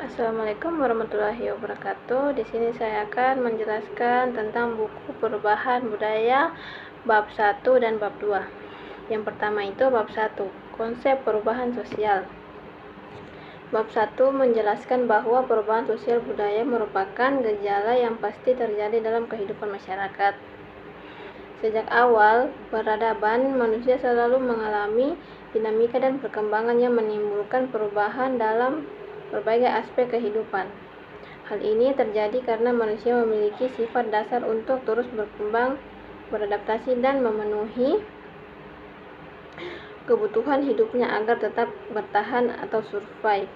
Assalamualaikum warahmatullahi wabarakatuh. Di sini saya akan menjelaskan tentang buku Perubahan Budaya bab 1 dan bab 2. Yang pertama itu bab 1, konsep perubahan sosial. Bab 1 menjelaskan bahwa perubahan sosial budaya merupakan gejala yang pasti terjadi dalam kehidupan masyarakat. Sejak awal peradaban, manusia selalu mengalami dinamika dan perkembangan yang menimbulkan perubahan dalam berbagai aspek kehidupan. Hal ini terjadi karena manusia memiliki sifat dasar untuk terus berkembang, beradaptasi, dan memenuhi kebutuhan hidupnya agar tetap bertahan atau survive.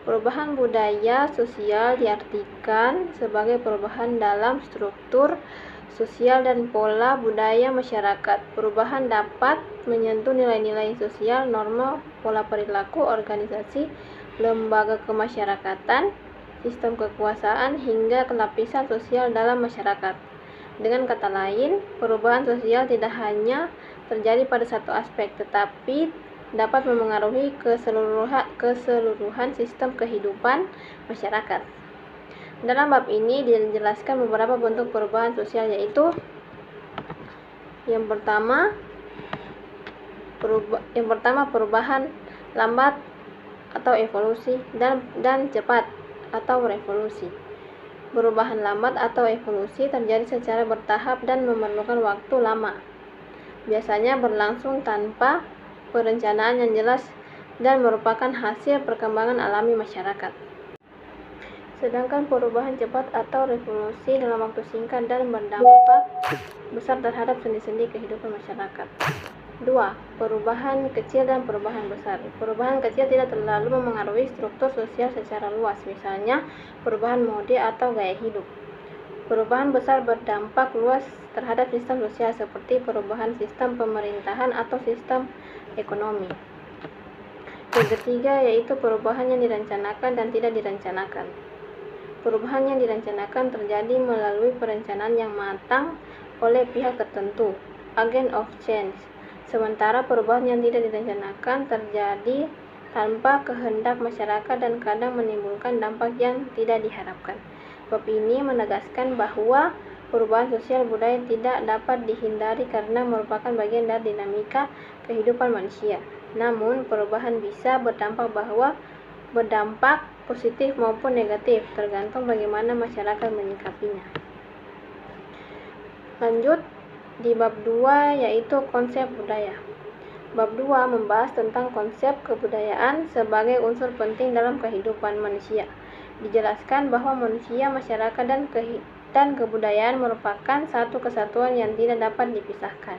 Perubahan budaya sosial diartikan sebagai perubahan dalam struktur sosial dan pola budaya masyarakat. Perubahan dapat menyentuh nilai-nilai sosial, norma, pola perilaku, organisasi, lembaga kemasyarakatan, sistem kekuasaan, hingga lapisan sosial dalam masyarakat. Dengan kata lain, perubahan sosial tidak hanya terjadi pada satu aspek, tetapi dapat memengaruhi keseluruhan sistem kehidupan masyarakat. Dalam bab ini dijelaskan beberapa bentuk perubahan sosial, yaitu yang pertama perubahan lambat atau evolusi dan cepat atau revolusi. Perubahan lambat atau evolusi terjadi secara bertahap dan memerlukan waktu lama. Biasanya berlangsung tanpa perencanaan yang jelas dan merupakan hasil perkembangan alami masyarakat. Sedangkan perubahan cepat atau revolusi dalam waktu singkat dan berdampak besar terhadap sendi-sendi kehidupan masyarakat. 2. Perubahan kecil dan perubahan besar. Perubahan kecil tidak terlalu memengaruhi struktur sosial secara luas, misalnya perubahan mode atau gaya hidup. Perubahan besar berdampak luas terhadap sistem sosial, seperti perubahan sistem pemerintahan atau sistem ekonomi. Yang ketiga yaitu perubahan yang direncanakan dan tidak direncanakan. Perubahan yang direncanakan terjadi melalui perencanaan yang matang oleh pihak tertentu, agent of change. Sementara perubahan yang tidak direncanakan terjadi tanpa kehendak masyarakat dan kadang menimbulkan dampak yang tidak diharapkan. Bab ini menegaskan bahwa perubahan sosial budaya tidak dapat dihindari karena merupakan bagian dari dinamika kehidupan manusia. Namun, perubahan bisa berdampak positif maupun negatif, tergantung bagaimana masyarakat menyikapinya. Lanjut di bab 2 yaitu konsep budaya. Bab 2 membahas tentang konsep kebudayaan sebagai unsur penting dalam kehidupan manusia. Dijelaskan bahwa manusia, masyarakat, dan kebudayaan merupakan satu kesatuan yang tidak dapat dipisahkan.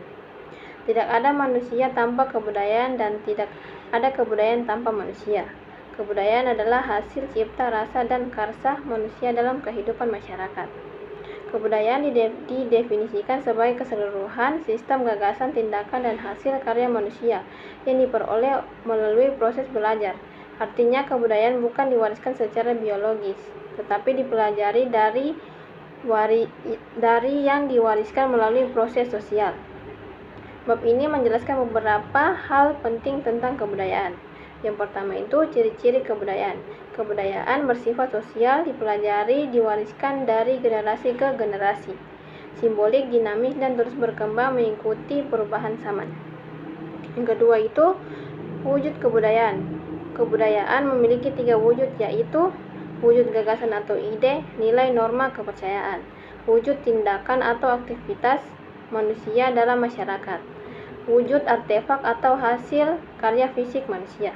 Tidak ada manusia tanpa kebudayaan dan tidak ada kebudayaan tanpa manusia. Kebudayaan adalah hasil cipta rasa dan karsa manusia dalam kehidupan masyarakat. Kebudayaan didefinisikan sebagai keseluruhan sistem gagasan, tindakan, dan hasil karya manusia yang diperoleh melalui proses belajar. Artinya, kebudayaan bukan diwariskan secara biologis, tetapi dipelajari dari yang diwariskan melalui proses sosial. Bab ini menjelaskan beberapa hal penting tentang kebudayaan. Yang pertama itu ciri-ciri kebudayaan. Kebudayaan bersifat sosial, dipelajari, diwariskan dari generasi ke generasi. Simbolik, dinamis, dan terus berkembang mengikuti perubahan zaman. Yang kedua itu wujud kebudayaan. Kebudayaan memiliki 3 wujud, yaitu wujud gagasan atau ide, nilai, norma, kepercayaan. Wujud tindakan atau aktivitas manusia dalam masyarakat. Wujud artefak atau hasil karya fisik manusia.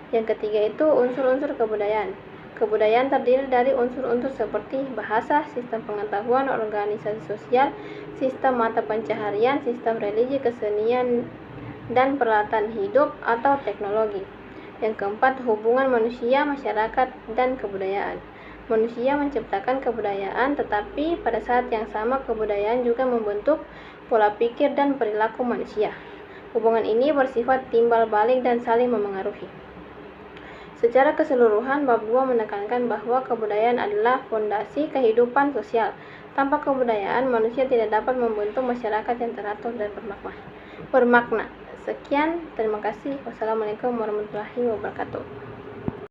Yang ketiga itu unsur-unsur kebudayaan. Kebudayaan terdiri dari unsur-unsur seperti bahasa, sistem pengetahuan, organisasi sosial, sistem mata pencaharian, sistem religi, kesenian, dan peralatan hidup atau teknologi. Yang keempat, hubungan manusia, masyarakat, dan kebudayaan. Manusia menciptakan kebudayaan, tetapi pada saat yang sama kebudayaan juga membentuk pola pikir dan perilaku manusia. Hubungan ini bersifat timbal balik dan saling memengaruhi. Secara keseluruhan, bab 2 menekankan bahwa kebudayaan adalah fondasi kehidupan sosial. Tanpa kebudayaan, manusia tidak dapat membentuk masyarakat yang teratur dan bermakna. Sekian, terima kasih. Wassalamualaikum warahmatullahi wabarakatuh.